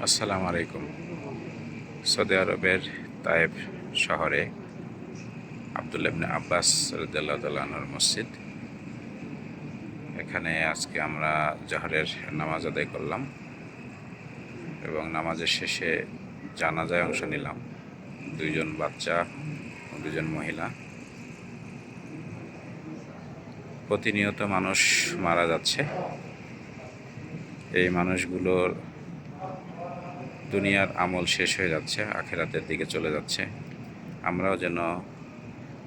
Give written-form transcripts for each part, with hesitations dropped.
আসসালামু আলাইকুম। সৌদি আরবের তায়েফ শহরে আব্দুল্লাহ ইবনে আব্বাস রাদিয়াল্লাহু তাআলা আনহুর মসজিদ। এখানে আজকে আমরা জোহরের নামাজ আদায় করলাম এবং নামাজের শেষে জানাজায় অংশ নিলাম। দুইজন বাচ্চা ও দুজন মহিলা। প্রতিনিয়ত মানুষ মারা যাচ্ছে। এই মানুষগুলোর দুনিয়ার আমল শেষ হয়ে যাচ্ছে, আখিরাতের দিকে চলে যাচ্ছে। আমরাও যেন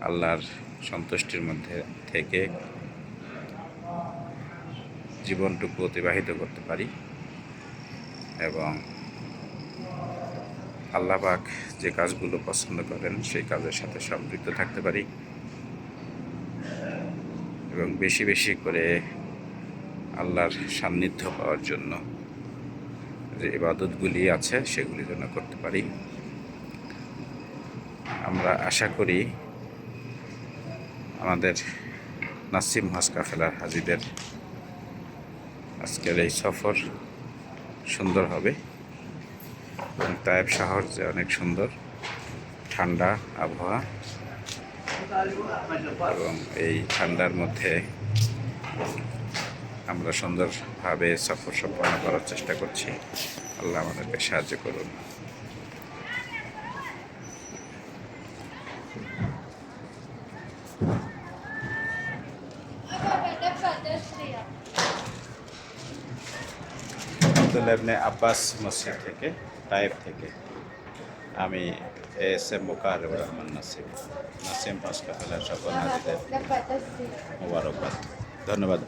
আল্লাহর সন্তুষ্টির মধ্যে থেকে জীবনটুকু অতিবাহিত করতে পারি এবং আল্লাহ পাক যে কাজগুলো পছন্দ করেন সেই কাজের সাথে সম্পৃক্ত থাকতে পারি এবং বেশি বেশি করে আল্লাহর সান্নিধ্য পাওয়ার জন্য যে ইবাদতগুলি আছে সেগুলি যেন করতে পারি। আমরা আশা করি আমাদের নাসিম হজ কাফেলার হাজিদের আজকের এই সফর সুন্দর হবে এবং তায়েফ শহর যে অনেক সুন্দর, ঠান্ডা আবহাওয়া এবং এই ঠান্ডার মধ্যে আমরা সুন্দরভাবে সফর সম্পন্ন করার চেষ্টা করছি। আল্লাহ আমাদেরকে সাহায্য করুন। আব্দুল্লাহ ইবনে আব্বাস মসজিদ থেকে, তায়েফ থেকে আমি এস.এম. মোকাররমুর রহমান নাসিম হজ কাফেলার সকল হাজিদের মোবারকবাদ। ধন্যবাদ।